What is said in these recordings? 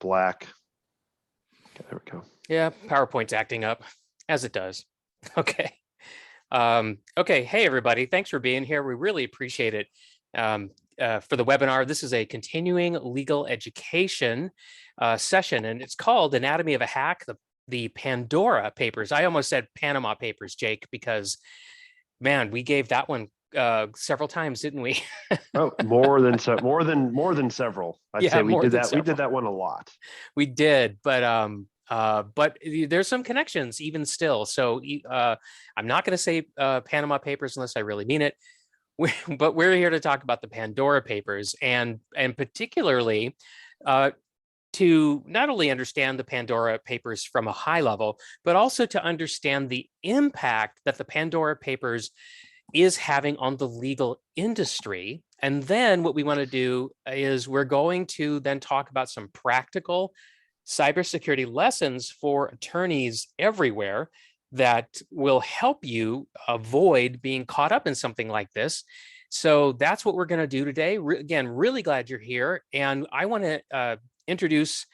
black. Okay, there we go. Yeah, PowerPoint's acting up, as it does. Okay. Okay, hey everybody, thanks for being here. We really appreciate it. For the webinar, this is a continuing legal education session, and it's called Anatomy of a Hack, the Pandora Papers. I almost said Panama Papers, Jake, because man, we gave that one several times, didn't we? Oh, more than several. I'd say we did that. Several. We did that one a lot. We did, but there's some connections even still. So I'm not going to say Panama Papers unless I really mean it. But we're here to talk about the Pandora Papers, and particularly to not only understand the Pandora Papers from a high level, but also to understand the impact that the Pandora Papers is having on the legal industry. And then what we want to do is we're going to then talk about some practical cybersecurity lessons for attorneys everywhere that will help you avoid being caught up in something like this. So that's what we're going to do today. Again, really glad you're here. And I want to introduce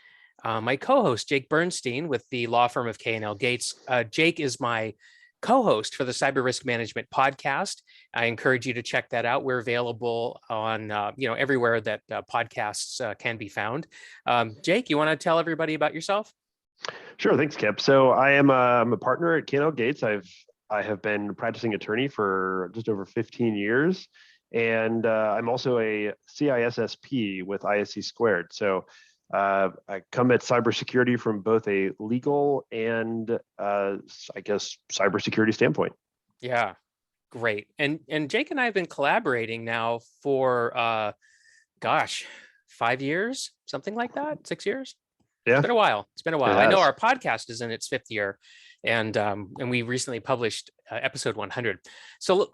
my co-host, Jake Bernstein, with the law firm of K&L Gates. Jake is my co-host for the Cyber Risk Management podcast. I encourage you to check that out. We're available on everywhere that podcasts can be found. Jake, you want to tell everybody about yourself? Sure, thanks, Kip. So I'm a partner at K&L Gates. I have been practicing attorney for just over 15 years, and I'm also a CISSP with ISC Squared. So I come at cybersecurity from both a legal and I guess cybersecurity standpoint. Yeah, great. And Jake and I have been collaborating now for 5 years, something like that, 6 years. Yeah, it's been a while. It's been a while. I know our podcast is in its 5th year, and we recently published episode 100. So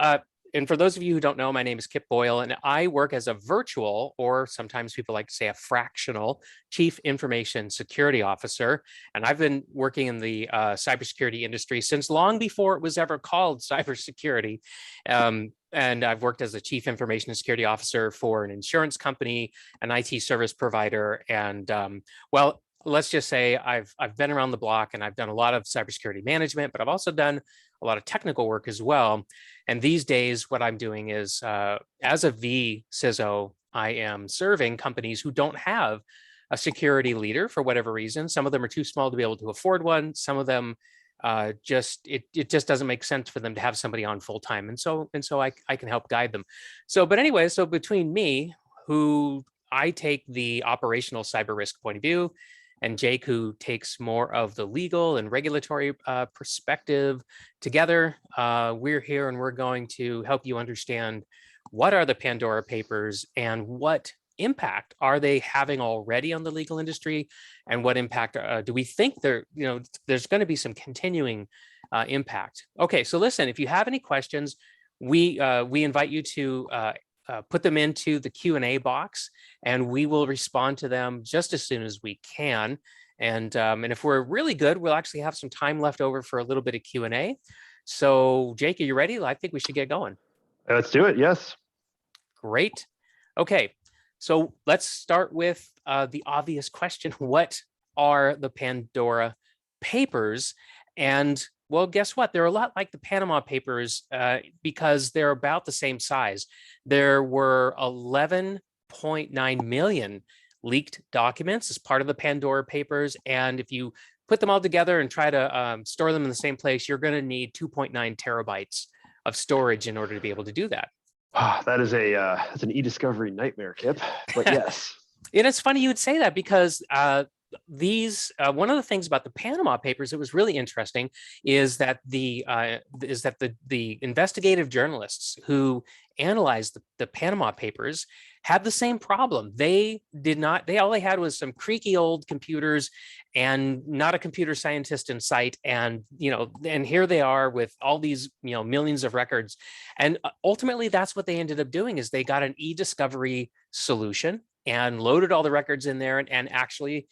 and for those of you who don't know, my name is Kip Boyle, and I work as a virtual, or sometimes people like to say a fractional, Chief Information Security Officer. And I've been working in the cybersecurity industry since long before it was ever called cybersecurity. And I've worked as a Chief Information Security Officer for an insurance company, an IT service provider, and well, let's just say I've been around the block, and I've done a lot of cybersecurity management, but I've also done a lot of technical work as well. And these days, what I'm doing is, as a vCISO, I am serving companies who don't have a security leader for whatever reason. Some of them are too small to be able to afford one. Some of them it just doesn't make sense for them to have somebody on full time. And so I can help guide them. So between me, who I take the operational cyber risk point of view, and Jake, who takes more of the legal and regulatory perspective, together, we're here and we're going to help you understand what are the Pandora Papers and what impact are they having already on the legal industry, and what impact do we think there's going to be some continuing impact. Okay, so listen, if you have any questions, we invite you to put them into the Q&A box, and we will respond to them just as soon as we can. And if we're really good, we'll actually have some time left over for a little bit of Q&A. So Jake, are you ready? I think we should get going. Let's do it. Yes. Great. Okay, so let's start with the obvious question. What are the Pandora Papers? And well, guess what? They're a lot like the Panama Papers because they're about the same size. There were 11.9 million leaked documents as part of the Pandora Papers. And if you put them all together and try to store them in the same place, you're going to need 2.9 terabytes of storage in order to be able to do that. That is that's an e-discovery nightmare, Kip, but yes. And it's funny you would say that, because one of the things about the Panama Papers that was really interesting is that the investigative journalists who analyzed the Panama Papers had the same problem. All they had was some creaky old computers and not a computer scientist in sight. And, and here they are with all these, millions of records. And ultimately that's what they ended up doing, is they got an e-discovery solution and loaded all the records in there and actually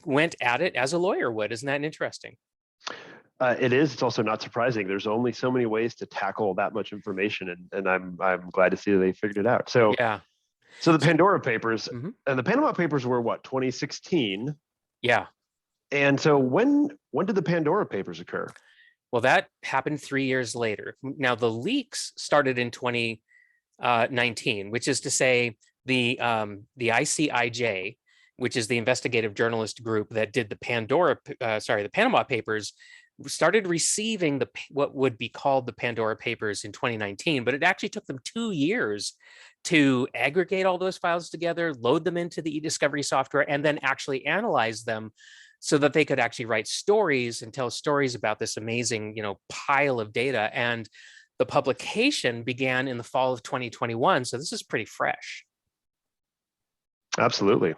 went at it as a lawyer would. Isn't that interesting? It is. It's also not surprising. There's only so many ways to tackle that much information, and I'm glad to see that they figured it out. So yeah. So the Pandora Papers, Mhm. and the Panama Papers were what, 2016? Yeah. And so when did the Pandora Papers occur? Well, that happened 3 years later. Now, the leaks started in 2019, which is to say the ICIJ, which is the investigative journalist group that did the the Panama Papers, started receiving what would be called the Pandora Papers in 2019, but it actually took them 2 years to aggregate all those files together, load them into the e-discovery software, and then actually analyze them so that they could actually write stories and tell stories about this amazing, pile of data. And the publication began in the fall of 2021. So this is pretty fresh. Absolutely.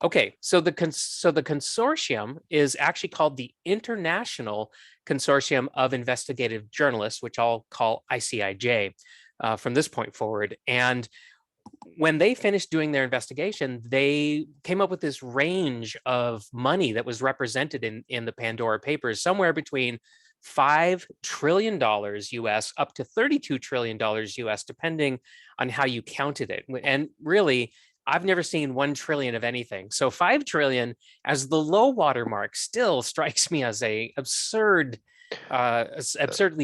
Okay, so the consortium is actually called the International Consortium of Investigative Journalists, which I'll call ICIJ from this point forward. And when they finished doing their investigation, they came up with this range of money that was represented in the Pandora Papers, somewhere between $5 trillion US up to $32 trillion US, depending on how you counted it. And really, I've never seen 1 trillion of anything. So 5 trillion as the low water mark still strikes me as a absurdly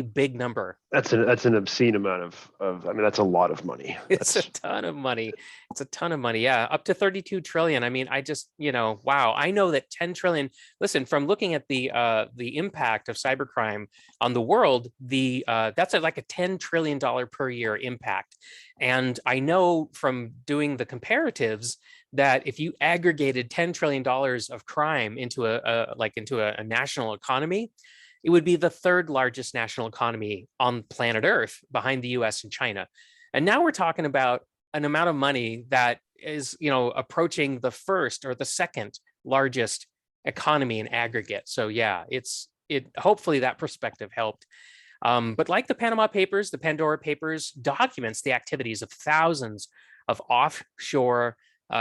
big number. That's an obscene amount of I mean, that's a lot of money. It's a ton of money. It's a ton of money. Yeah, up to 32 trillion. I mean, I just, wow. I know that 10 trillion, listen, from looking at the impact of cybercrime on the world, that's like a $10 trillion per year impact. And I know from doing the comparatives that if you aggregated $10 trillion of crime into a national economy, it would be the third largest national economy on planet Earth behind the US and China. And now we're talking about an amount of money that is, approaching the first or the second largest economy in aggregate. So yeah, hopefully that perspective helped. But like the Panama Papers, the Pandora Papers documents the activities of thousands of offshore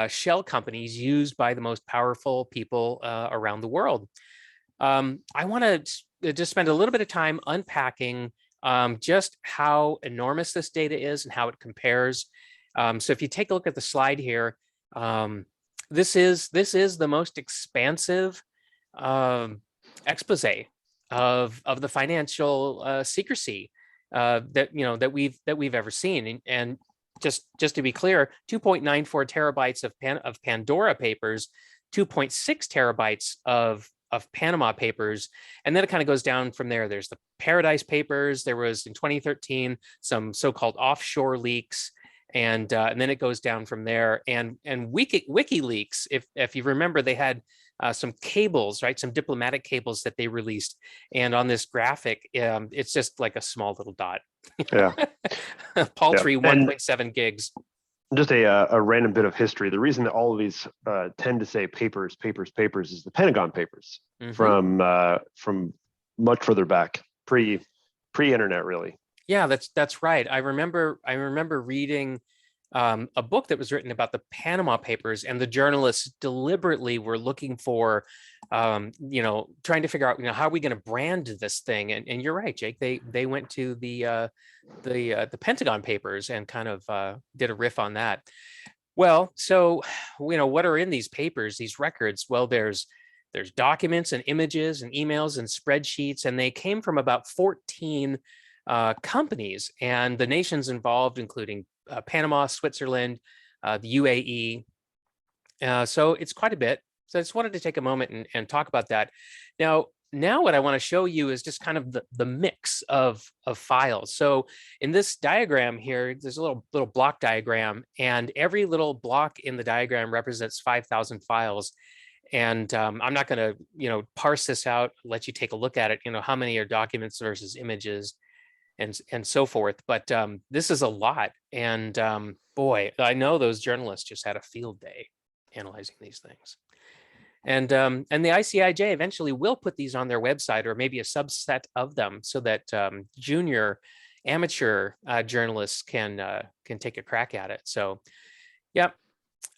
shell companies used by the most powerful people around the world. I want to just spend a little bit of time unpacking just how enormous this data is and how it compares. So if you take a look at the slide here, this is the most expansive expose of the financial secrecy that we've ever seen. And just to be clear, 2.94 terabytes of Pandora Papers, 2.6 terabytes of Panama Papers, and then it kind of goes down from there. There's the Paradise Papers. There was in 2013 some so-called offshore leaks, and then it goes down from there. And WikiLeaks, if you remember, they had some cables, right? Some diplomatic cables that they released, and on this graphic, it's just like a small little dot. Yeah, paltry yeah. 1.7 gigs. Just a random bit of history. The reason that all of these tend to say papers is the Pentagon Papers from much further back, pre-internet, really. Yeah, that's right. I remember reading a book that was written about the Panama Papers, and the journalists deliberately were looking for, trying to figure out, how are we going to brand this thing? And you're right, Jake. They went to the Pentagon Papers and kind of did a riff on that. Well, so what are in these papers, these records? Well, there's documents and images and emails and spreadsheets, and they came from about 14 companies, and the nations involved, including Panama, Switzerland, the UAE. So it's quite a bit. So I just wanted to take a moment and talk about that. Now what I want to show you is just kind of the mix of files. So in this diagram here, there's a little block diagram, and every little block in the diagram represents 5,000 files. And I'm not going to, parse this out, let you take a look at it, how many are documents versus images and so forth. But this is a lot. And boy, I know those journalists just had a field day analyzing these things. And the ICIJ eventually will put these on their website, or maybe a subset of them, so that junior, amateur journalists can take a crack at it. So, yeah.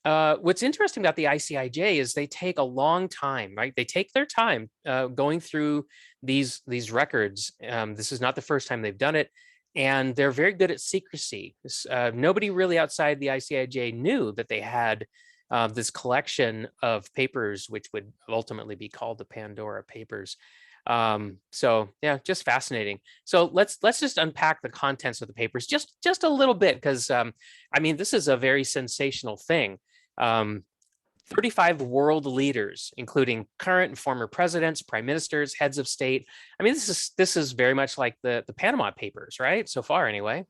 What's interesting about the ICIJ is they take a long time, right? They take their time going through these records. This is not the first time they've done it. and they're very good at secrecy. Nobody really outside the ICIJ knew that they had this collection of papers, which would ultimately be called the Pandora Papers. So yeah, just fascinating. So let's just unpack the contents of the papers just a little bit, because I mean, this is a very sensational thing. 35 world leaders, including current and former presidents, prime ministers, heads of state. I mean, this is very much like the Panama Papers, right? So far, anyway.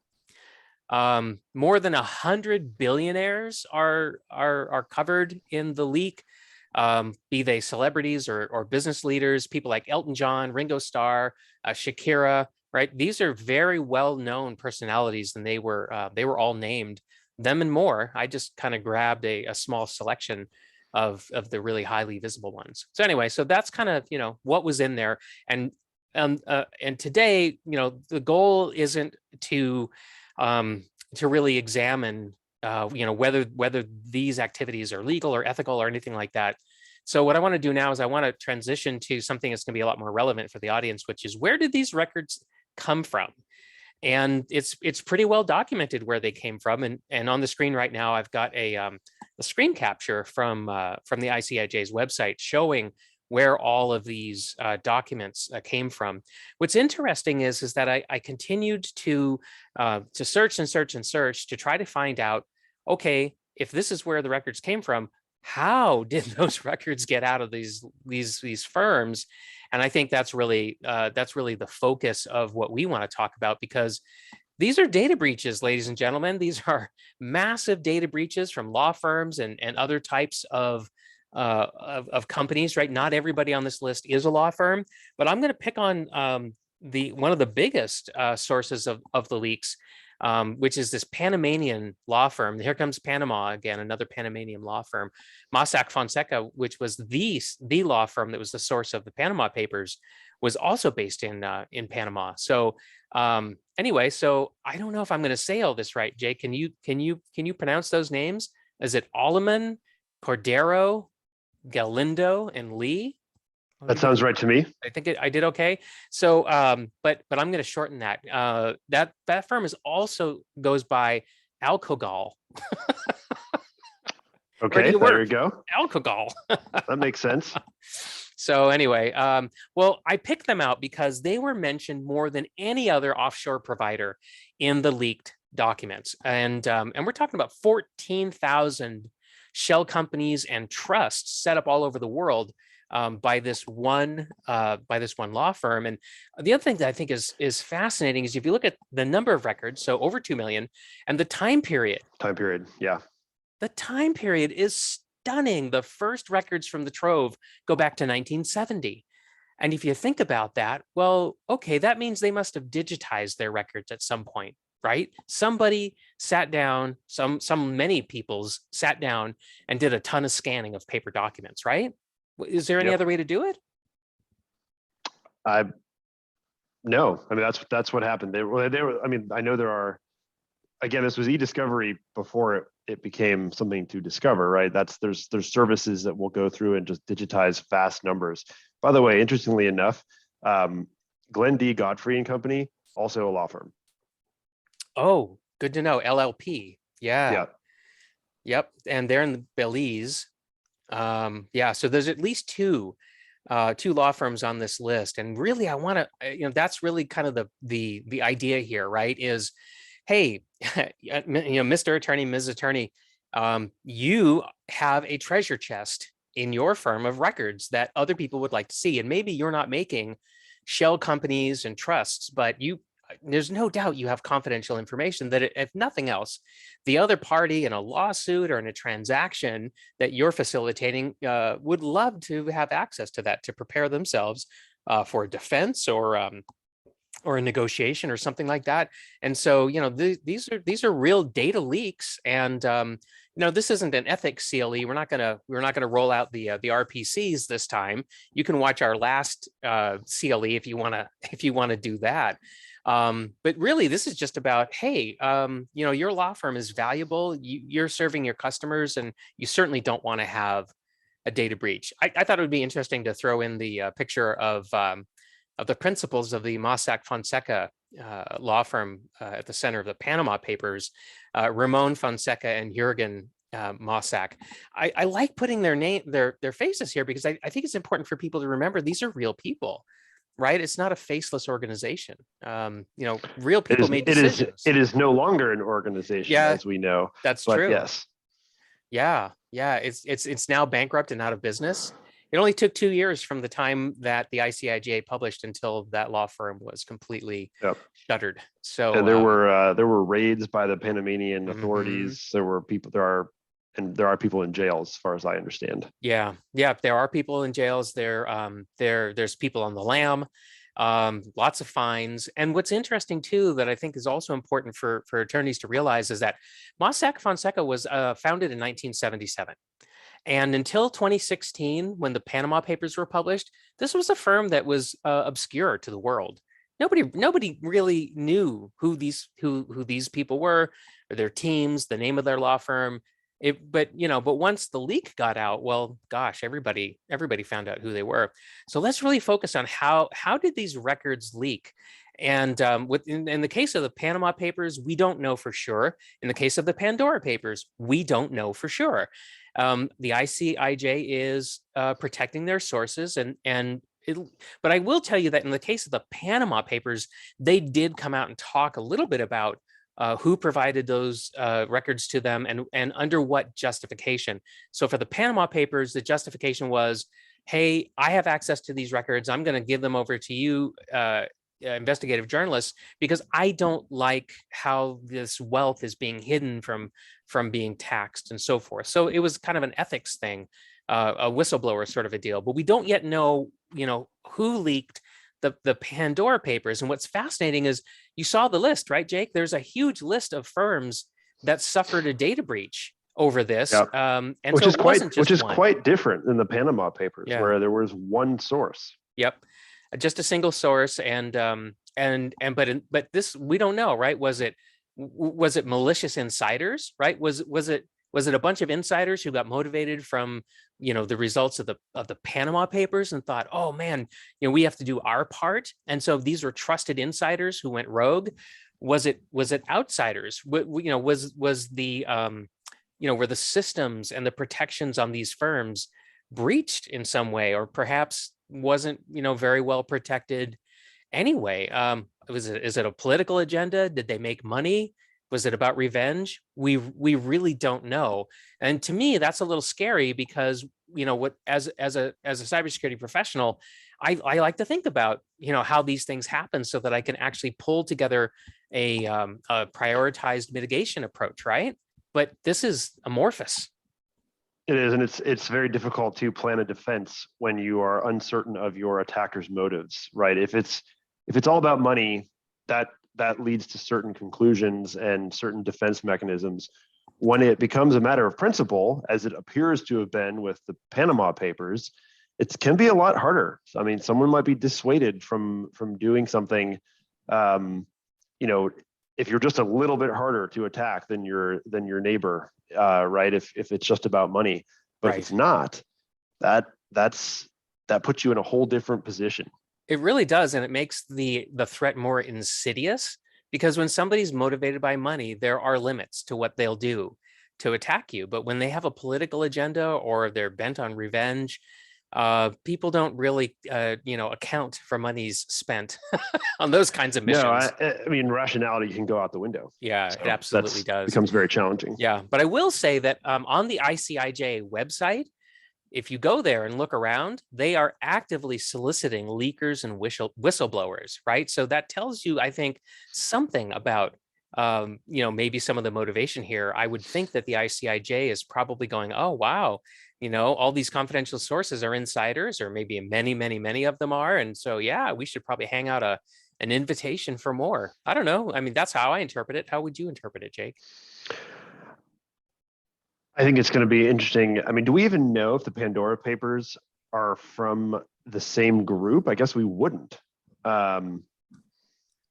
More than 100 billionaires are covered in the leak, be they celebrities or business leaders, people like Elton John, Ringo Starr, Shakira, right? These are very well-known personalities, and they were all named, them and more. I just kind of grabbed a small selection of the really highly visible ones. So anyway, so that's kind of, you know, what was in there. And today, you know, the goal isn't to really examine, you know, whether these activities are legal or ethical or anything like that. So what I want to do now is I want to transition to something that's going to be a lot more relevant for the audience, which is, where did these records come from? And it's pretty well documented where they came from. And on the screen right now, I've got a screen capture from the ICIJ's website showing where all of these documents came from. What's interesting is that I continued to search and search and search to try to find out, okay, if this is where the records came from, how did those records get out of these firms? And I think that's really the focus of what we want to talk about, because these are data breaches, ladies and gentlemen. These are massive data breaches from law firms and other types of companies, right? Not everybody on this list is a law firm, but I'm going to pick on one of the biggest sources of the leaks, which is this Panamanian law firm. Here comes Panama again, another Panamanian law firm, Mossack Fonseca, which was the law firm that was the source of the Panama Papers, was also based in Panama. So anyway, so I don't know if I'm going to say all this right, Jake. Can you pronounce those names? Is it Alleman, Cordero, Galindo, and Lee? That sounds right to me. I think I did okay. So, but I'm going to shorten that. That firm is also goes by Alcogal. Okay, there you go. Alcogal. That makes sense. So anyway, well, I picked them out because they were mentioned more than any other offshore provider in the leaked documents, and we're talking about 14,000 shell companies and trusts set up all over the world by this one law firm. And the other thing that I think is fascinating is if you look at the number of records, so over 2 million, and the time period. Yeah. The time period is stunning. The first records from the Trove go back to 1970. And if you think about that, well, okay, that means they must have digitized their records at some point, right? Somebody sat down, many people's sat down and did a ton of scanning of paper documents, right? Is there any other way to do it? No, I mean, that's what happened. They were, I mean, I know there are, again, this was e-discovery before it became something to discover, right? There's services that will go through and just digitize vast numbers. By the way, interestingly enough, Glenn D. Godfrey and Company, also a law firm. Oh, good to know. LLP. Yeah. Yeah. Yep. And they're in Belize. Yeah. So there's at least two law firms on this list. And really, I want to, that's really kind of the idea here, right? Is, hey, Mr. Attorney, Ms. Attorney, you have a treasure chest in your firm of records that other people would like to see. And maybe you're not making shell companies and trusts, but there's no doubt you have confidential information that, if nothing else, the other party in a lawsuit or in a transaction that you're facilitating would love to have access to that to prepare themselves for a defense or a negotiation or something like that. And so, these are real data leaks. And this isn't an ethics CLE. We're not gonna roll out the RPCs this time. You can watch our last CLE if you wanna do that. But really, this is just about, hey, your law firm is valuable. You're serving your customers, and you certainly don't want to have a data breach. I thought it would be interesting to throw in the picture of the principals of the Mossack Fonseca law firm at the center of the Panama Papers, Ramon Fonseca and Jürgen Mossack. I like putting their faces here because I think it's important for people to remember these are real people, right? It's not a faceless organization. Real people made decisions. It is no longer an organization, as we know. That's but true. Yes. Yeah. It's now bankrupt and out of business. It only took 2 years from the time that the ICIJ published until that law firm was completely shuttered. So and there were raids by the Panamanian authorities. There were people. There are people in jail, as far as I understand. Yeah, there are people in jails. There's people on the lam, lots of fines. And what's interesting too, that I think is also important for attorneys to realize, is that Mossack Fonseca was founded in 1977. And until 2016, when the Panama Papers were published, this was a firm that was obscure to the world. Nobody really knew who these people were, or their teams, the name of their law firm. But once the leak got out, well, gosh, everybody found out who they were. So let's really focus on how did these records leak? And in the case of the Panama Papers, we don't know for sure. In the case of the Pandora Papers, we don't know for sure. The ICIJ is protecting their sources, but I will tell you that in the case of the Panama Papers, they did come out and talk a little bit about who provided those records to them and under what justification. So for the Panama Papers, the justification was, hey, I have access to these records. I'm going to give them over to you, investigative journalists, because I don't like how this wealth is being hidden from being taxed and so forth. So it was kind of an ethics thing, a whistleblower sort of a deal. But we don't yet know, who leaked the Pandora Papers. And what's fascinating is you saw the list, right, Jake? There's a huge list of firms that suffered a data breach over this. And which is quite different than the Panama Papers, where there was one source. Yep. Just a single source, but this, we don't know, right? Was it malicious insiders, right? Was it a bunch of insiders who got motivated from the results of the Panama Papers and thought, oh man, we have to do our part, and so these were trusted insiders who went rogue? Was it outsiders? Was the were the systems and the protections on these firms breached in some way, or perhaps wasn't very well protected anyway? Is it a political agenda? Did they make money? Was it about revenge? We really don't know. And to me, that's a little scary because as a cybersecurity professional, I like to think about how these things happen so that I can actually pull together a prioritized mitigation approach, right? But this is amorphous. It is, and it's very difficult to plan a defense when you are uncertain of your attacker's motives, right? If it's all about money, that leads to certain conclusions and certain defense mechanisms. When it becomes a matter of principle, as it appears to have been with the Panama Papers, it can be a lot harder. I mean, someone might be dissuaded from doing something. If you're just a little bit harder to attack than your neighbor, right? If it's just about money, but if it's not, that puts you in a whole different position. It really does, and it makes the threat more insidious, because when somebody's motivated by money, there are limits to what they'll do to attack you. But when they have a political agenda or they're bent on revenge, people don't really account for monies spent on those kinds of missions. No, I mean, rationality can go out the window. Yeah, so it absolutely does. Becomes very challenging. Yeah, but I will say that on the ICIJ website, if you go there and look around, they are actively soliciting leakers and whistleblowers, right? So that tells you, I think, something about maybe some of the motivation here. I would think that the ICIJ is probably going, oh wow, all these confidential sources are insiders, or maybe many of them are, and so yeah, we should probably hang out an invitation for more. I don't know. I mean, that's how I interpret it. How would you interpret it, Jake? I think it's going to be interesting. I mean, do we even know if the Pandora Papers are from the same group? I guess we wouldn't. The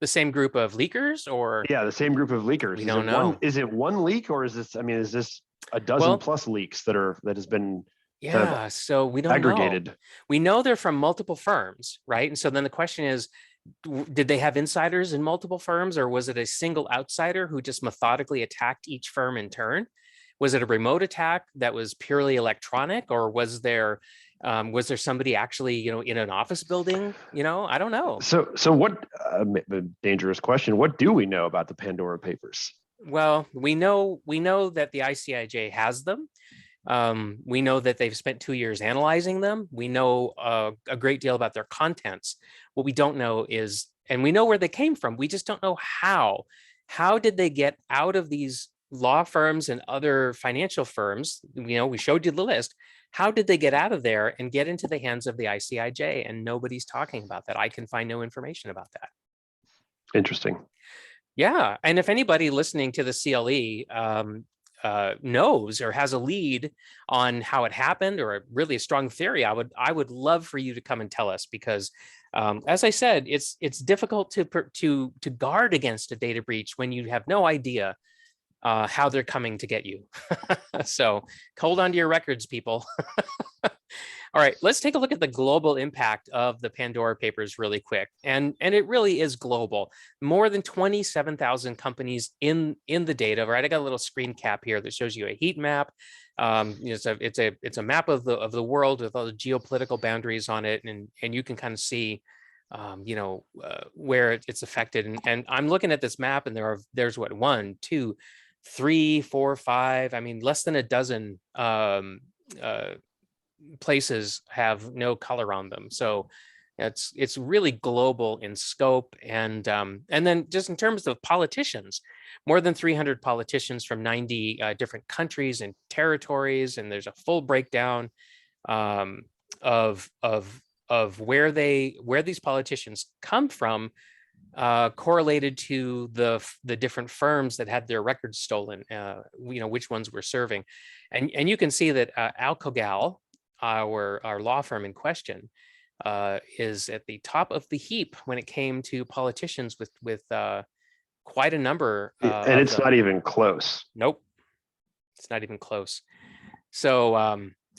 same group of leakers, or? Yeah, the same group of leakers. We don't know. Is it one leak, or is this a dozen plus leaks that has been so we don't aggregated? know. We know they're from multiple firms, right? And so then the question is, Did they have insiders in multiple firms, or was it a single outsider who just methodically attacked each firm in turn? Was it a remote attack that was purely electronic, or was there somebody actually, in an office building? I don't know. So what? A dangerous question. What do we know about the Pandora Papers? Well, we know that the ICIJ has them. We know that they've spent 2 years analyzing them. We know a great deal about their contents. What we don't know is, and we know where they came from, we just don't know how. How did they get out of these law firms and other financial firms? We showed you the list. How did they get out of there and get into the hands of the ICIJ? And nobody's talking about that. I can find no information about that. Interesting. Yeah, and if anybody listening to the CLE knows or has a lead on how it happened, or really a strong theory, I would love for you to come and tell us, because as I said, it's difficult to guard against a data breach when you have no idea how they're coming to get you. So hold on to your records, people. All right, let's take a look at the global impact of the Pandora Papers really quick. And it really is global. More than 27,000 companies in the data, right? I got a little screen cap here that shows you a heat map. It's a map of the world with all the geopolitical boundaries on it, and you can kind of see where it's affected. And I'm looking at this map, and there's what, 1, 2, 3, 4, 5. I mean, less than a dozen places have no color on them. So it's really global in scope. And then just in terms of politicians, more than 300 politicians from 90 different countries and territories. And there's a full breakdown of where these politicians come from, correlated to the different firms that had their records stolen, which ones were serving. And you can see that Alcogal, our law firm in question, is at the top of the heap when it came to politicians with quite a number. And it's not even close. Nope, it's not even close. So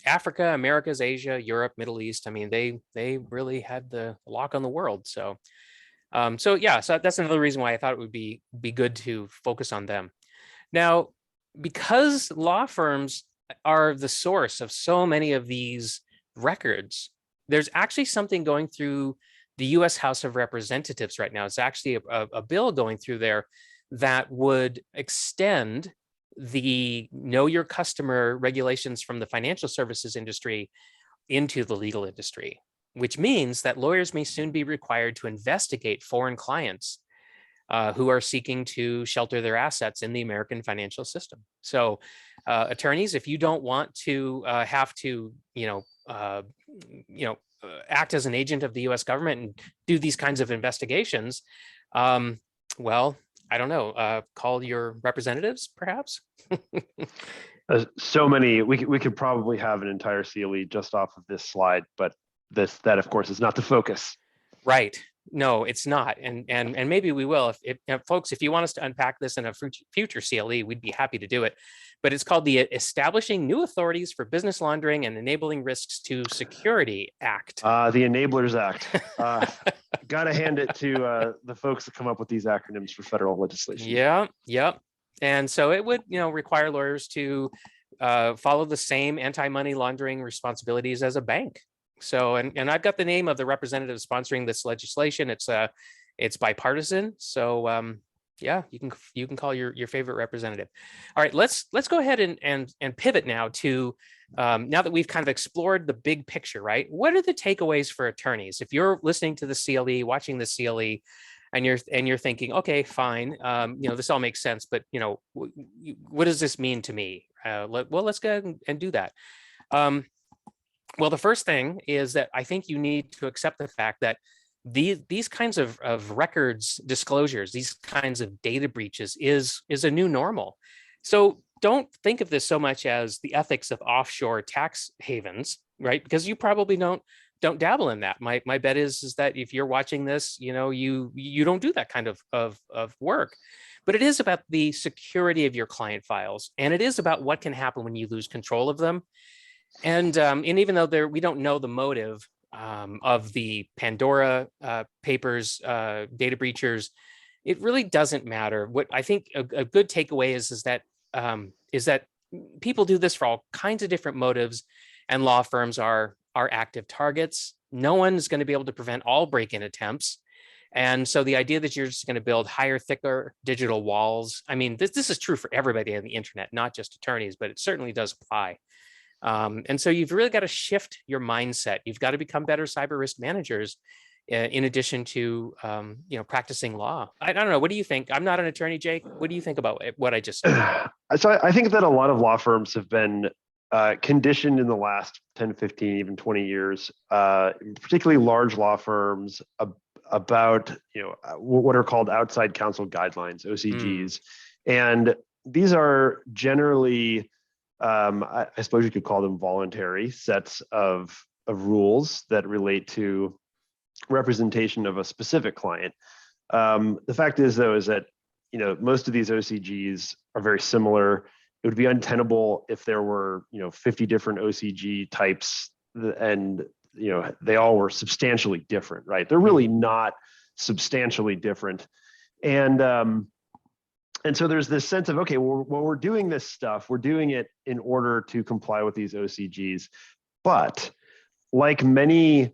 Africa, Americas, Asia, Europe, Middle East, I mean, they really had the lock on the world. So so that's another reason why I thought it would be good to focus on them. Now, because law firms are the source of so many of these records, there's actually something going through the US House of Representatives right now. It's actually a bill going through there that would extend the know your customer regulations from the financial services industry into the legal industry, which means that lawyers may soon be required to investigate foreign clients who are seeking to shelter their assets in the American financial system. So attorneys, if you don't want to have to, act as an agent of the US government and do these kinds of investigations, well, I don't know, call your representatives, perhaps? So many, we could probably have an entire CLE just off of this slide, but that of course is not the focus. Right. No, it's not. And maybe we will. If folks, if you want us to unpack this in a future CLE, we'd be happy to do it. But it's called the Establishing New Authorities for Business Laundering and Enabling Risks to Security Act. The Enablers Act. Got to hand it to the folks that come up with these acronyms for federal legislation. Yeah. And so it would, require lawyers to follow the same anti-money laundering responsibilities as a bank. So, and I've got the name of the representative sponsoring this legislation. It's bipartisan. So, yeah, you can call your favorite representative. All right, let's go ahead and pivot now to now that we've kind of explored the big picture, right? What are the takeaways for attorneys? If you're listening to the CLE, watching the CLE, and you're thinking, okay, fine, this all makes sense, but what does this mean to me? Let's go ahead and do that. Well, the first thing is that I think you need to accept the fact that these kinds of records disclosures, these kinds of data breaches is a new normal. So don't think of this so much as the ethics of offshore tax havens, right? Because you probably don't dabble in that. My bet is that if you're watching this, you don't do that kind of work. But it is about the security of your client files, and it is about what can happen when you lose control of them. And even though we don't know the motive, of the Pandora Papers data breachers, it really doesn't matter. What I think a good takeaway is that people do this for all kinds of different motives, and law firms are active targets. No one's going to be able to prevent all break-in attempts. And so the idea that you're just going to build higher, thicker digital walls, I mean, this is true for everybody on the internet, not just attorneys, but it certainly does apply. And so you've really got to shift your mindset. You've got to become better cyber risk managers in addition to, practicing law. I don't know. What do you think? I'm not an attorney, Jake. What do you think about what I just said? So I think that a lot of law firms have been conditioned in the last 10, 15, even 20 years, particularly large law firms, about what are called outside counsel guidelines, OCGs. And these are generally, I suppose you could call them voluntary sets of rules that relate to representation of a specific client. The fact is, though, is that most of these OCGs are very similar. It would be untenable if there were 50 different OCG types, and they all were substantially different, right? They're really not substantially different, and so there's this sense of, okay, well, when we're doing this stuff, we're doing it in order to comply with these OCGs, but like many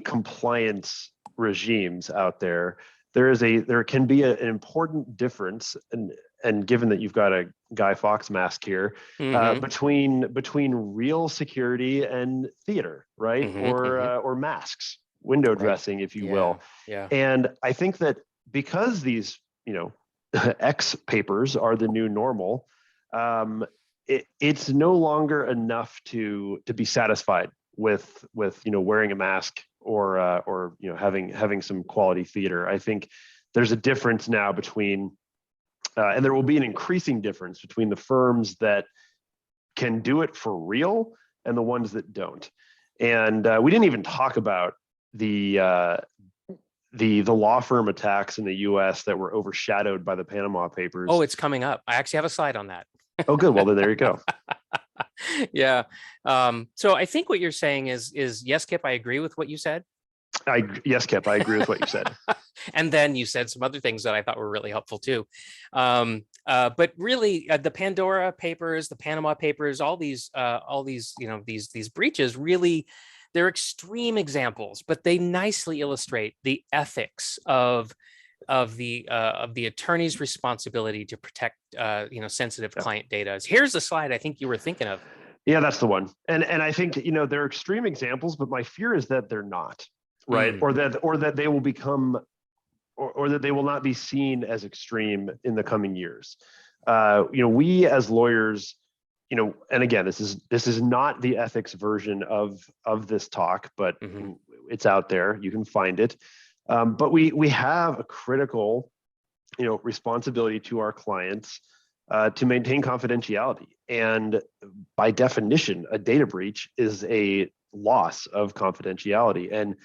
compliance regimes out there, there can be an important difference, and given that you've got a Guy Fawkes mask here, between real security and theater, right? Or masks, window dressing, if you will. Yeah. And I think that because these, X papers are the new normal, it's no longer enough to be satisfied with wearing a mask or having some quality theater. I think there's a difference now between and there will be an increasing difference between the firms that can do it for real and the ones that don't. And we didn't even talk about the law firm attacks in the U.S. that were overshadowed by the Panama Papers. Oh, it's coming up. I actually have a slide on that. Oh, good. Well, then there you go. Yeah. So I think what you're saying is yes, Kip, I agree with what you said. Yes, Kip, I agree with what you said. And then you said some other things that I thought were really helpful too. But really, the Pandora Papers, the Panama Papers, all these these breaches, really, they're extreme examples, but they nicely illustrate the ethics of the attorney's responsibility to protect sensitive client data. Here's the slide I think you were thinking of. Yeah, that's the one. And I think they're extreme examples, but my fear is that they're not, right? Or that they will become, or that they will not be seen as extreme in the coming years. We as lawyers, and again, this is not the ethics version of this talk, but it's out there. You can find it. But we have a critical, responsibility to our clients to maintain confidentiality. And by definition, a data breach is a loss of confidentiality. And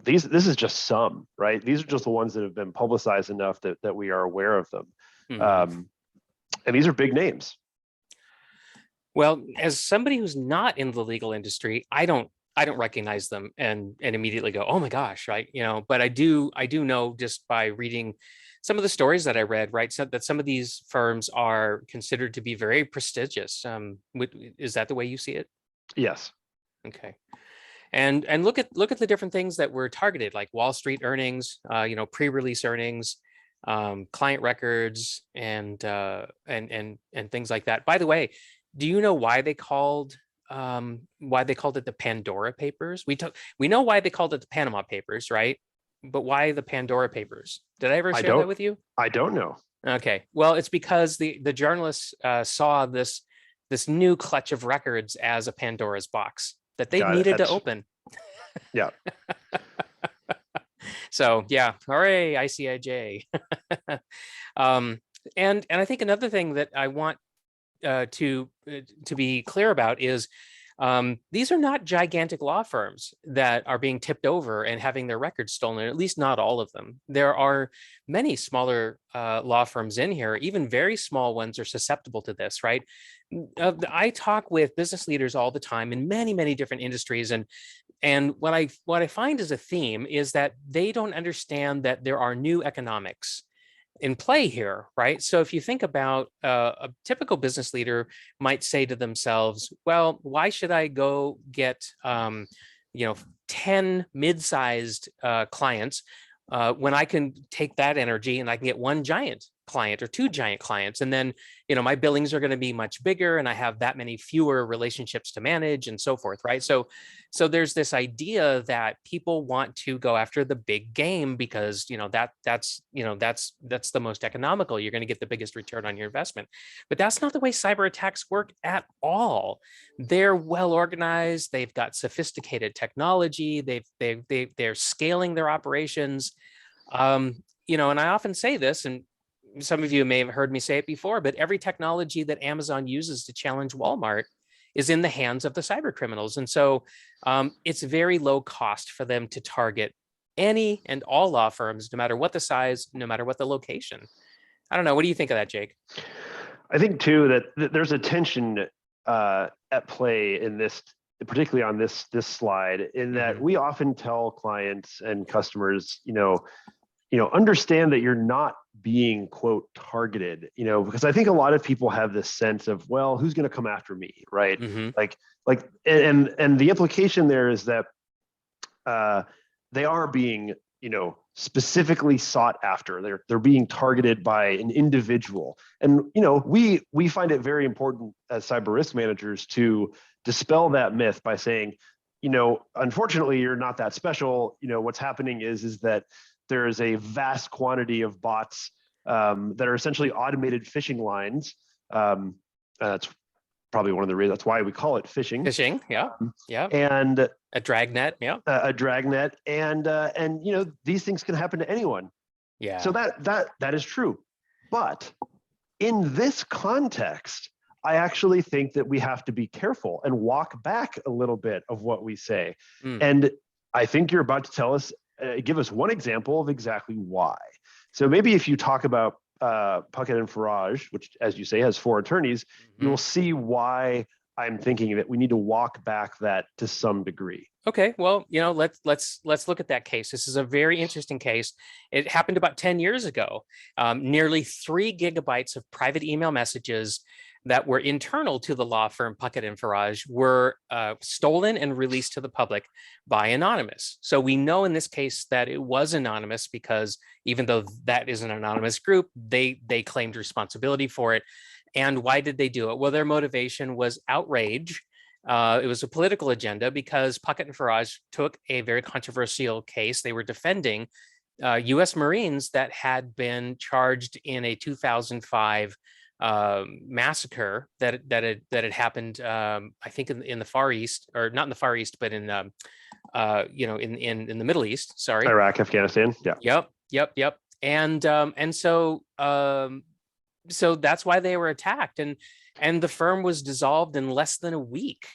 this is just some, right? These are just the ones that have been publicized enough that we are aware of them. And these are big names. Well, as somebody who's not in the legal industry, I don't recognize them and immediately go, oh my gosh, right? But I do know just by reading some of the stories that I read, right, so that some of these firms are considered to be very prestigious. Is that the way you see it? Yes. Okay. And look at the different things that were targeted, like Wall Street earnings, pre-release earnings, client records, and things like that. By the way, do you know why they called it the Pandora Papers? We know why they called it the Panama Papers, right? But why the Pandora Papers? Did I ever share that with you? I don't know. Okay, well, it's because the journalists saw this new clutch of records as a Pandora's box that they needed to open. Yeah. So yeah, hooray, ICIJ. And I think another thing that I want to be clear about is these are not gigantic law firms that are being tipped over and having their records stolen, at least not all of them. There are many smaller law firms in here, even very small ones are susceptible to this, right? I talk with business leaders all the time in many, many different industries, and what I find as a theme is that they don't understand that there are new economics in play here, right? So if you think about a typical business leader might say to themselves, well, why should I go get 10 mid-sized clients when I can take that energy and I can get one giant client or two giant clients, and then my billings are going to be much bigger and I have that many fewer relationships to manage and so forth, right? So there's this idea that people want to go after the big game because that's the most economical. You're going to get the biggest return on your investment, but that's not the way cyber attacks work at all. They're well organized. They've got sophisticated technology. They're scaling their operations. And I often say this, and some of you may have heard me say it before, but every technology that Amazon uses to challenge Walmart is in the hands of the cyber criminals. And so it's very low cost for them to target any and all law firms, no matter what the size, no matter what the location. I don't know. What do you think of that, Jake? I think too that there's a tension at play in this, particularly on this slide, in that we often tell clients and customers, understand that you're not being, quote, targeted, because I think a lot of people have this sense of, well, who's going to come after me, right? And the implication there is that they are being, specifically sought after. They're being targeted by an individual. And, we find it very important as cyber risk managers to dispel that myth by saying, unfortunately, you're not that special. What's happening is that there is a vast quantity of bots that are essentially automated phishing lines. That's probably one of the reasons. That's why we call it phishing. Phishing, yeah. And a dragnet, yeah. A dragnet, and these things can happen to anyone. Yeah. So that is true, but in this context, I actually think that we have to be careful and walk back a little bit of what we say. And I think you're about to tell us. Give us one example of exactly why. So maybe if you talk about Puckett Farage, which, as you say, has 4 attorneys, you will see why I'm thinking that we need to walk back that to some degree. Okay, well, let's look at that case. This is a very interesting case. It happened about 10 years ago. Nearly 3 gigabytes of private email messages that were internal to the law firm Puckett Farage were stolen and released to the public by Anonymous. So we know in this case that it was anonymous because even though that is an anonymous group, they claimed responsibility for it. And why did they do it? Well, their motivation was outrage. It was a political agenda because Puckett Farage took a very controversial case. They were defending U.S. Marines that had been charged in a 2005 massacre that had happened, I think in the Far East, or not in the Far East, but in in the Middle East. Sorry, Iraq, Afghanistan. Yeah. Yep. And so that's why they were attacked, and the firm was dissolved in less than a week.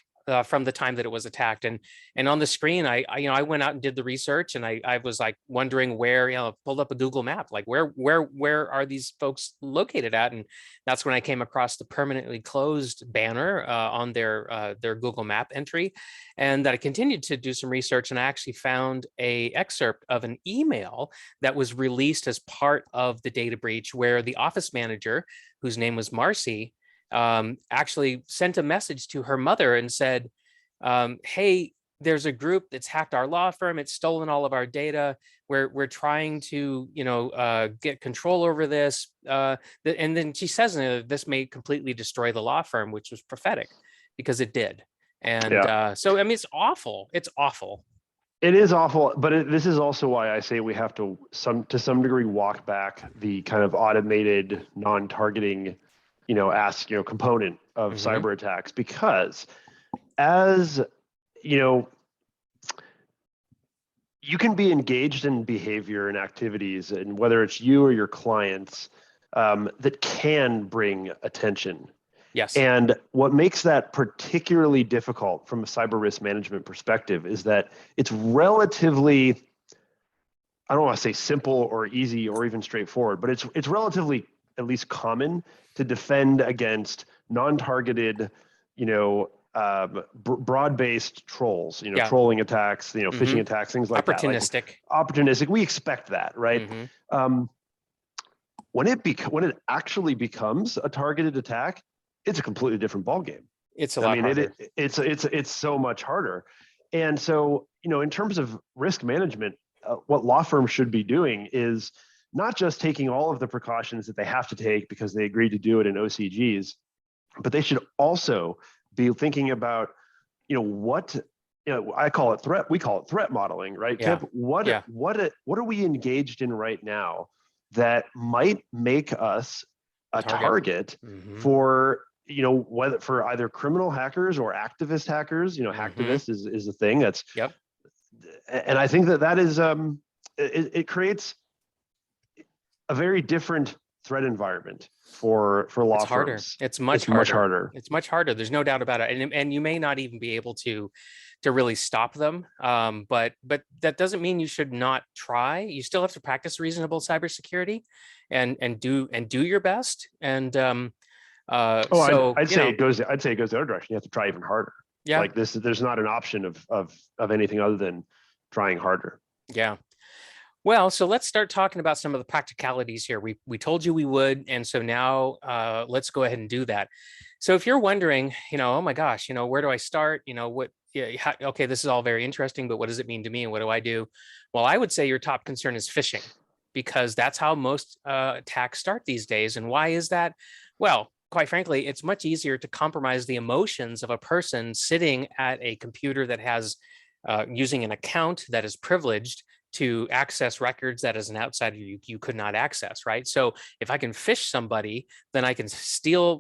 From the time that it was attacked, and on the screen, I went out and did the research, and I was like wondering where, pulled up a Google map, like where are these folks located at, and that's when I came across the permanently closed banner on their Google Map entry, and that I continued to do some research, and I actually found a excerpt of an email that was released as part of the data breach, where the office manager, whose name was Marcy, actually sent a message to her mother and said, hey, there's a group that's hacked our law firm. It's stolen all of our data. We're trying to, get control over this. And then she says, this may completely destroy the law firm, which was prophetic because it did. And so, I mean, it's awful. It's awful. It is awful, but this is also why I say we have to some degree walk back the kind of automated non-targeting component of cyber attacks, because as you can be engaged in behavior and activities, and whether it's you or your clients, that can bring attention. Yes. And what makes that particularly difficult from a cyber risk management perspective is that it's relatively, I don't want to say simple or easy or even straightforward, but it's relatively at least common to defend against non-targeted, broad-based trolls, Yeah. trolling attacks, phishing attacks, things like that. Opportunistic. Opportunistic. We expect that, right? When it actually becomes a targeted attack, it's a completely different ballgame. It's a lot harder. It's so much harder. And so, in terms of risk management, what law firms should be doing is not just taking all of the precautions that they have to take because they agreed to do it in OCGs, but they should also be thinking about, what, I call it we call it threat modeling, right? Yeah. Kip, what are we engaged in right now that might make us a target for, whether for either criminal hackers or activist hackers. Hacktivist is a thing that's, and I think that is, it creates a very different threat environment for law firms. It's much harder. It's much harder. There's no doubt about it. And you may not even be able to really stop them. But that doesn't mean you should not try. You still have to practice reasonable cybersecurity and do your best. And I'd say it goes the other direction. You have to try even harder. Yeah. Like there's not an option of anything other than trying harder. Yeah. Well, so let's start talking about some of the practicalities here. We told you we would, and so now let's go ahead and do that. So if you're wondering, oh my gosh, where do I start? Okay, this is all very interesting, but what does it mean to me and what do I do? Well, I would say your top concern is phishing, because that's how most attacks start these days. And why is that? Well, quite frankly, it's much easier to compromise the emotions of a person sitting at a computer that has using an account that is privileged to access records that as an outsider you could not access, right? So if I can phish somebody, then I can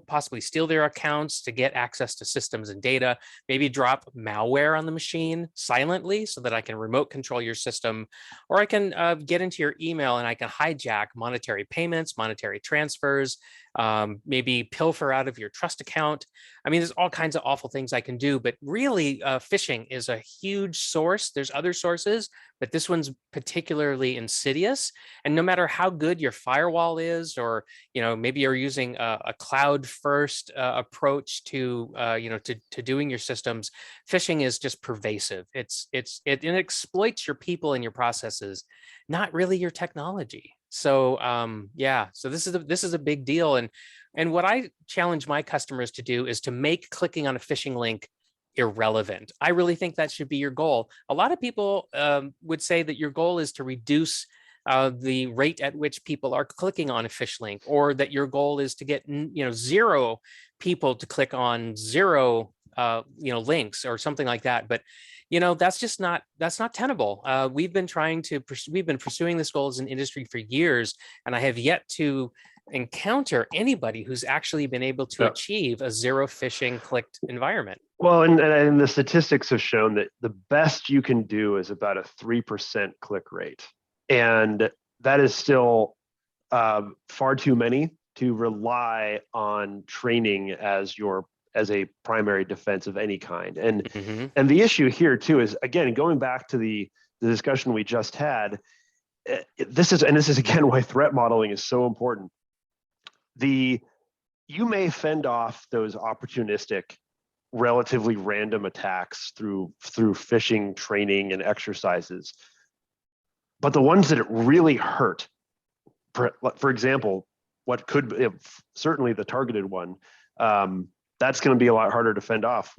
possibly steal their accounts to get access to systems and data, maybe drop malware on the machine silently so that I can remote control your system, or I can get into your email and I can hijack monetary payments, monetary transfers, maybe pilfer out of your trust account. I mean, there's all kinds of awful things I can do, but really phishing is a huge source. There's other sources, but this one's particularly insidious. And no matter how good your firewall is, or maybe you're using a cloud first approach to to doing your systems, phishing is just pervasive. It exploits your people and your processes, not really your technology. So so this is a big deal. And what I challenge my customers to do is to make clicking on a phishing link irrelevant. I really think that should be your goal. A lot of people would say that your goal is to reduce the rate at which people are clicking on a phish link, or that your goal is to get 0 people to click on 0 links or something like that. But that's not tenable. We've been pursuing this goal as an industry for years, and I have yet to encounter anybody who's actually been able to achieve a 0 phishing clicked environment. Well, and the statistics have shown that the best you can do is about a 3% click rate. And that is still far too many to rely on training as a primary defense of any kind. And and the issue here too is, again, going back to the discussion we just had, this is again why threat modeling is so important. You may fend off those opportunistic, relatively random attacks through phishing training and exercises, but the ones that really hurt, for example, what could be certainly the targeted one, that's going to be a lot harder to fend off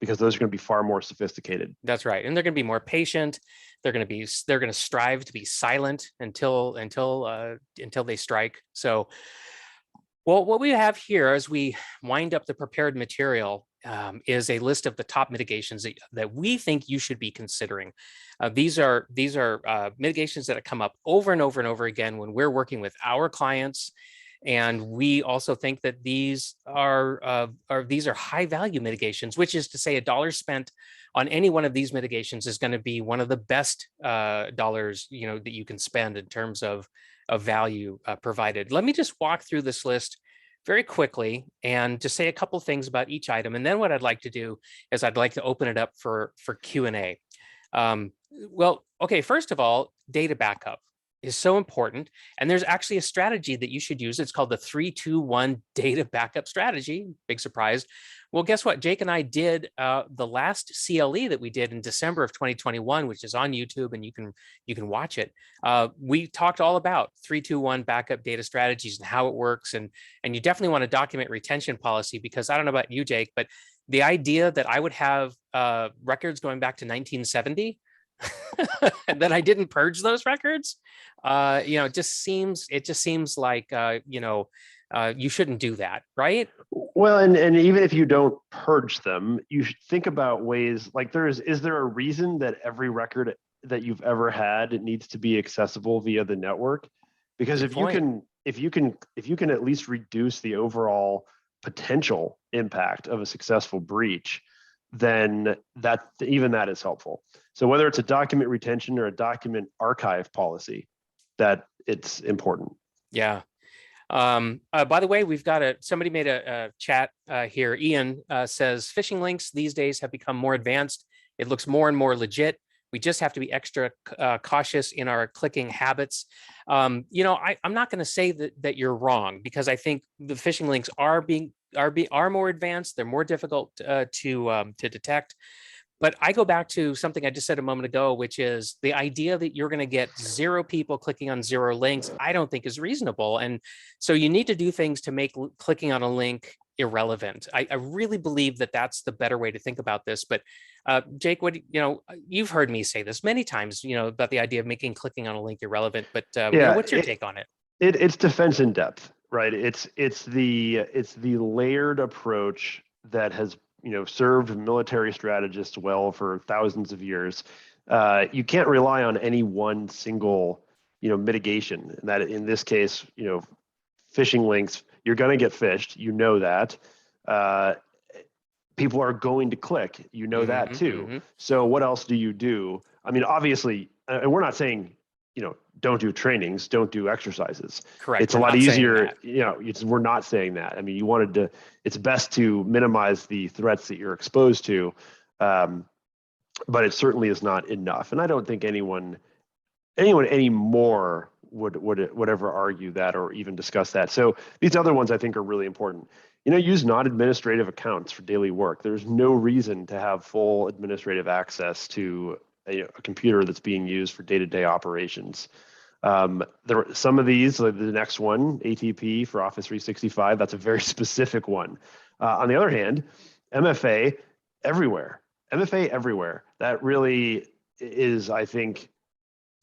because those are going to be far more sophisticated. That's right, and they're going to be more patient. They're going to strive to be silent until they strike. So, well, what we have here as we wind up the prepared material is a list of the top mitigations that we think you should be considering. These are mitigations that have come up over and over and over again when we're working with our clients. And we also think that these are high value mitigations, which is to say $1 spent on any one of these mitigations is going to be one of the best dollars that you can spend in terms of value provided. Let me just walk through this list very quickly and just say a couple of things about each item. And then what I'd like to do is I'd like to open it up for Q&A. Well, okay, first of all, data backup. is so important. And there's actually a strategy that you should use. It's called the 3-2-1 data backup strategy. Big surprise. Well, guess what? Jake and I did the last CLE that we did in December of 2021, which is on YouTube, and you can watch it. We talked all about 3-2-1 backup data strategies and how it works. And you definitely want to document retention policy, because I don't know about you, Jake, but the idea that I would have records going back to 1970 and then I didn't purge those records, it just seems like, you shouldn't do that, right? Well, and even if you don't purge them, you should think about ways like is there a reason that every record that you've ever had needs to be accessible via the network? Because Good if you point. can at least reduce the overall potential impact of a successful breach, then that is helpful. So whether it's a document retention or a document archive policy, that it's important. Yeah. By the way, we've got somebody made a chat here. Ian says phishing links these days have become more advanced. It looks more and more legit. We just have to be extra cautious in our clicking habits. I'm not going to say that you're wrong, because I think the phishing links are more advanced. They're more difficult to detect. But I go back to something I just said a moment ago, which is the idea that you're going to get 0 people clicking on 0 links, I don't think is reasonable. And so you need to do things to make clicking on a link irrelevant. I really believe that that's the better way to think about this. But Jake, you've heard me say this many times, about the idea of making clicking on a link irrelevant. But what's your take on it? It's defense in depth, right? It's the layered approach that has served military strategists well for thousands of years. You can't rely on any one single mitigation. And that in this case, phishing links, you're going to get phished. That. People are going to click. That too. Mm-hmm. So what else do you do? I mean, obviously, and we're not saying don't do trainings, don't do exercises. Correct. It's a lot easier. We're not saying that. I mean, it's best to minimize the threats that you're exposed to, but it certainly is not enough. And I don't think anyone anymore would ever argue that or even discuss that. So these other ones I think are really important. Use non-administrative accounts for daily work. There's no reason to have full administrative access to a computer that's being used for day-to-day operations. Some of these, like the next one, ATP for Office 365, that's a very specific one. On the other hand, MFA everywhere. That really is, I think,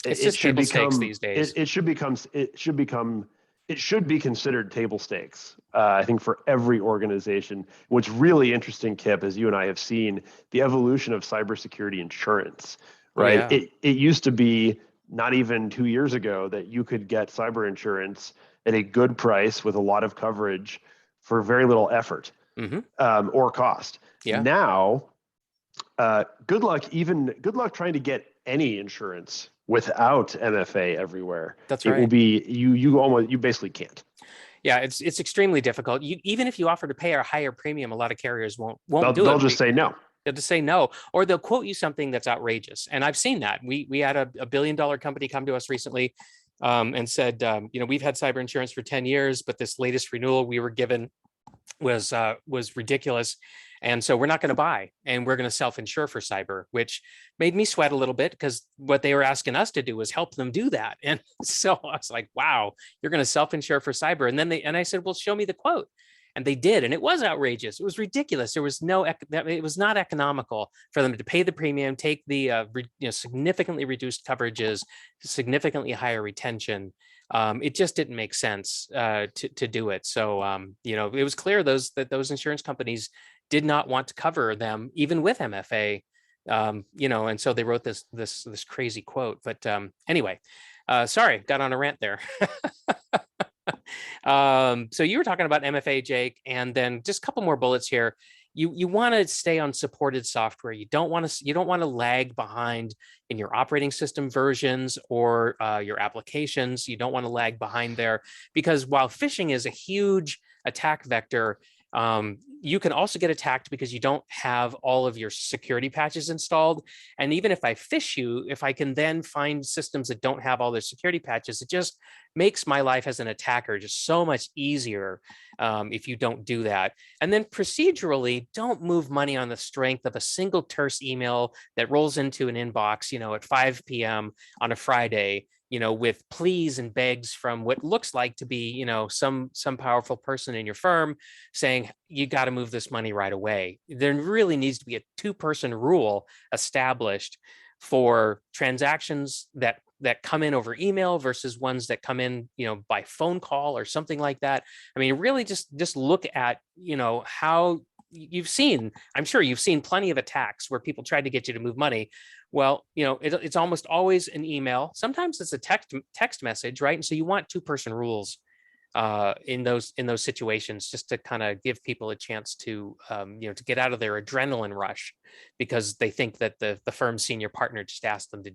it's just table stakes these days. It should be considered table stakes. I think for every organization. What's really interesting, Kip, as you and I have seen, the evolution of cybersecurity insurance. Right? Yeah. It used to be not even 2 years ago that you could get cyber insurance at a good price with a lot of coverage for very little effort or cost. Yeah. Now, good luck trying to get any insurance without MFA everywhere. That's right. It will be you basically can't. Yeah, it's extremely difficult. Even if you offer to pay a higher premium, a lot of carriers won't do it. They'll just say no. They'll just say no, or they'll quote you something that's outrageous. And I've seen that. We had a $1 billion company come to us recently and said, we've had cyber insurance for 10 years, but this latest renewal we were given was ridiculous. And so we're not going to buy, and we're going to self-insure for cyber, which made me sweat a little bit, because what they were asking us to do was help them do that. And so I was like, wow, you're going to self-insure for cyber. And I said, well, show me the quote. And they did. And it was outrageous. It was ridiculous. It was not economical for them to pay the premium, take the significantly reduced coverages, significantly higher retention. It just didn't make sense to do it. So, it was clear that those insurance companies did not want to cover them, even with MFA, and so they wrote this crazy quote. But anyway, sorry, got on a rant there. So you were talking about MFA, Jake, and then just a couple more bullets here. You want to stay on supported software. You don't want to lag behind in your operating system versions or your applications. You don't want to lag behind there, because while phishing is a huge attack vector, You can also get attacked because you don't have all of your security patches installed. And even if I phish you, if I can then find systems that don't have all their security patches, it just makes my life as an attacker just so much easier if you don't do that. And then procedurally, don't move money on the strength of a single terse email that rolls into an inbox, at 5 p.m. on a Friday, with pleas and begs from what looks like to be, some powerful person in your firm saying, you got to move this money right away. There really needs to be a 2-person rule established for transactions that come in over email versus ones that come in, by phone call or something like that. I mean, really just look at, how I'm sure you've seen plenty of attacks where people tried to get you to move money. Well, it's almost always an email. Sometimes it's a text message, right? And so you want 2-person rules in those situations, just to kind of give people a chance to to get out of their adrenaline rush because they think that the firm's senior partner just asked them to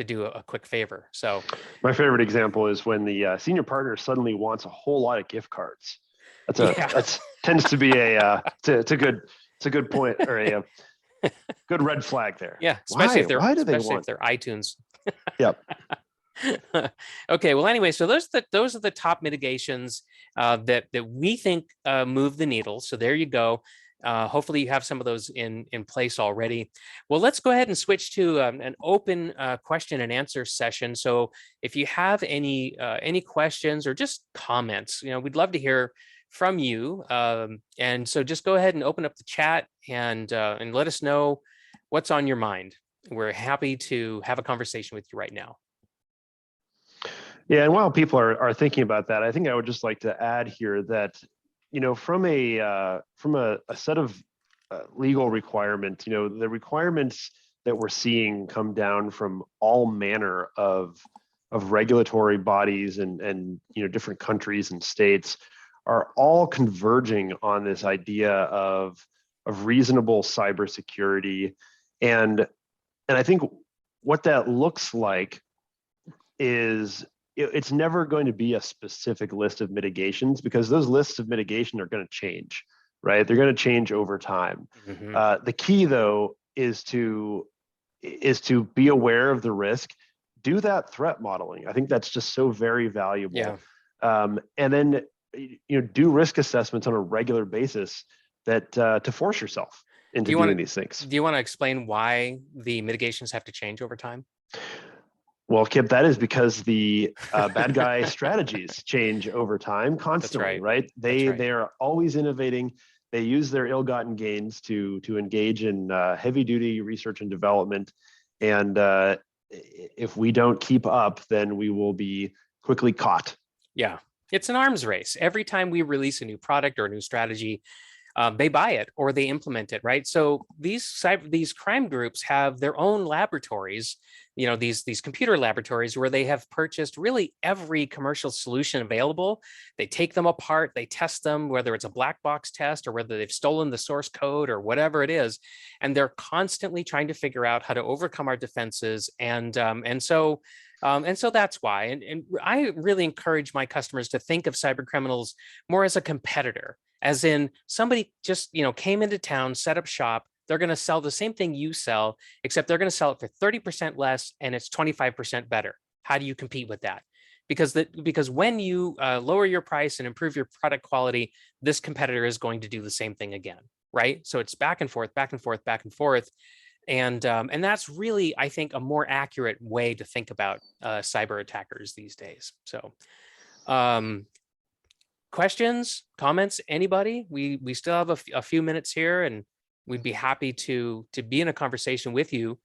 do a quick favor. So my favorite example is when the senior partner suddenly wants a whole lot of gift cards. That's tends to be it's a good point, or a good red flag there. Yeah, especially if why do they especially want if they're iTunes. Yep. Okay, well, anyway, so those are the top mitigations that we think move the needle. So there you go. Hopefully you have some of those in place already. Well, let's go ahead and switch to an open question and answer session. So if you have any questions or just comments, we'd love to hear from you. And so just go ahead and open up the chat and let us know what's on your mind. We're happy to have a conversation with you right now. Yeah, and while people are thinking about that, I think I would just like to add here that, from a set of legal requirements, the requirements that we're seeing come down from all manner of regulatory bodies and different countries and states are all converging on this idea of reasonable cybersecurity, and I think what that looks like is it's never going to be a specific list of mitigations, because those lists of mitigation are going to change, right? They're going to change over time. Mm-hmm. The key, though, is to be aware of the risk, do that threat modeling. I think that's just so very valuable. Yeah. And then do risk assessments on a regular basis that to force yourself into doing these things. Do you want to explain why the mitigations have to change over time? Well, Kip, that is because the bad guy strategies change over time constantly, right? They are always innovating. They use their ill-gotten gains to engage in heavy-duty research and development. And if we don't keep up, then we will be quickly caught. Yeah, it's an arms race. Every time we release a new product or a new strategy, they buy it or they implement it, right? So these crime groups have their own laboratories, these computer laboratories where they have purchased really every commercial solution available. They take them apart, they test them, whether it's a black box test or whether they've stolen the source code or whatever it is, and they're constantly trying to figure out how to overcome our defenses. And so that's why. And I really encourage my customers to think of cyber criminals more as a competitor. As in somebody just, came into town, set up shop. They're going to sell the same thing you sell, except they're going to sell it for 30% less and it's 25% better. How do you compete with that? Because when you lower your price and improve your product quality, this competitor is going to do the same thing again, right? So it's back and forth, back and forth, back and forth. And that's really, I think, a more accurate way to think about cyber attackers these days. So questions, comments, anybody? We still have a few minutes here, and we'd be happy to be in a conversation with you.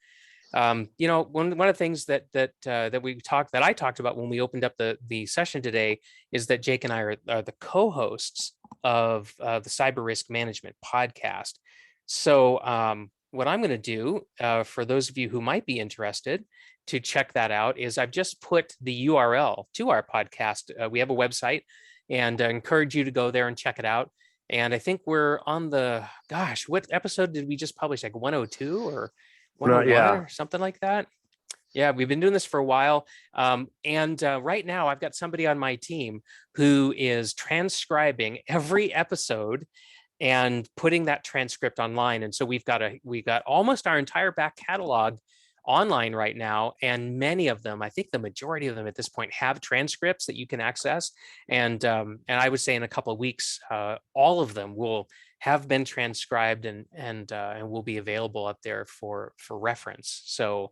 One of the things that I talked about when we opened up the session today is that Jake and I are the co-hosts of the Cyber Risk Management podcast. So what I'm going to do for those of you who might be interested to check that out is I've just put the URL to our podcast. We have a website, and encourage you to go there and check it out. And I think we're on what episode did we just publish? Like 102 or 101 or something like that? Yeah, we've been doing this for a while. And right now I've got somebody on my team who is transcribing every episode and putting that transcript online. And so we've got almost our entire back catalog online right now, and many of them, I think the majority of them at this point, have transcripts that you can access. And I would say in a couple of weeks, all of them will have been transcribed and will be available up there for reference. So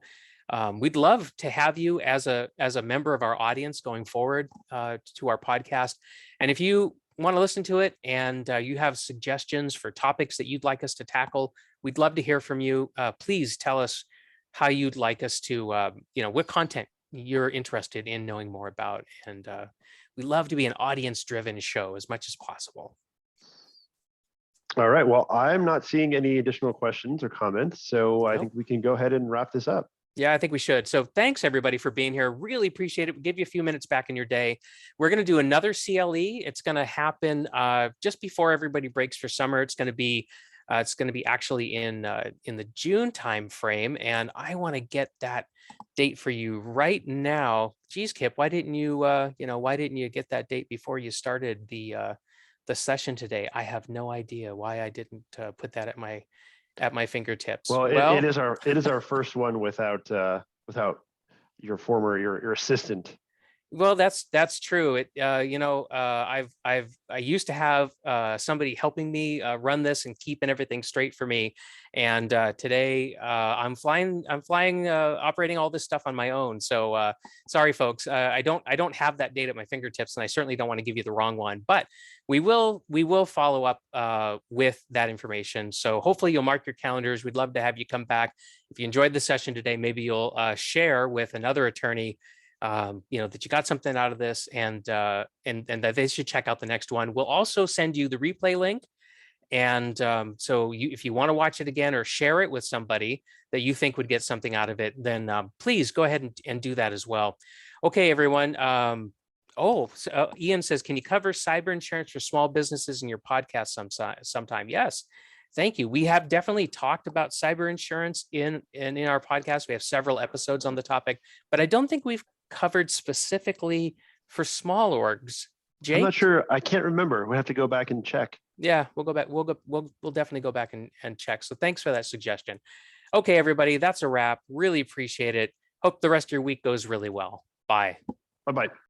we'd love to have you as a member of our audience going forward to our podcast. And if you want to listen to it and you have suggestions for topics that you'd like us to tackle, we'd love to hear from you. Please tell us how you'd like us to, what content you're interested in knowing more about. And we love to be an audience-driven show as much as possible. All right. Well, I'm not seeing any additional questions or comments, so I think we can go ahead and wrap this up. Yeah, I think we should. So thanks everybody for being here. Really appreciate it. We'll give you a few minutes back in your day. We're going to do another CLE. It's going to happen just before everybody breaks for summer. It's going to be actually in the June time frame, and I want to get that date for you right now. Geez, Kip, why didn't you get that date before you started the session today? I have no idea why I didn't put that at my fingertips. Well, it is our first one without your assistant. Well, that's true. I used to have somebody helping me run this and keeping everything straight for me, and today I'm flying, operating all this stuff on my own. So sorry, folks. I don't have that date at my fingertips, and I certainly don't want to give you the wrong one. But we will follow up with that information. So hopefully you'll mark your calendars. We'd love to have you come back. If you enjoyed the session today, maybe you'll share with another attorney that you got something out of this, and that they should check out the next one. We'll also send you the replay link, and so if you want to watch it again or share it with somebody that you think would get something out of it, then please go ahead and do that as well. Okay, everyone. Ian says, can you cover cyber insurance for small businesses in your podcast sometime? Yes. Thank you. We have definitely talked about cyber insurance in our podcast. We have several episodes on the topic, but I don't think we've covered specifically for small orgs. Jake? I'm not sure. I can't remember. We have to go back and check. Yeah, we'll go back. We'll definitely go back and check. So thanks for that suggestion. Okay, everybody, that's a wrap. Really appreciate it. Hope the rest of your week goes really well. Bye. Bye-bye.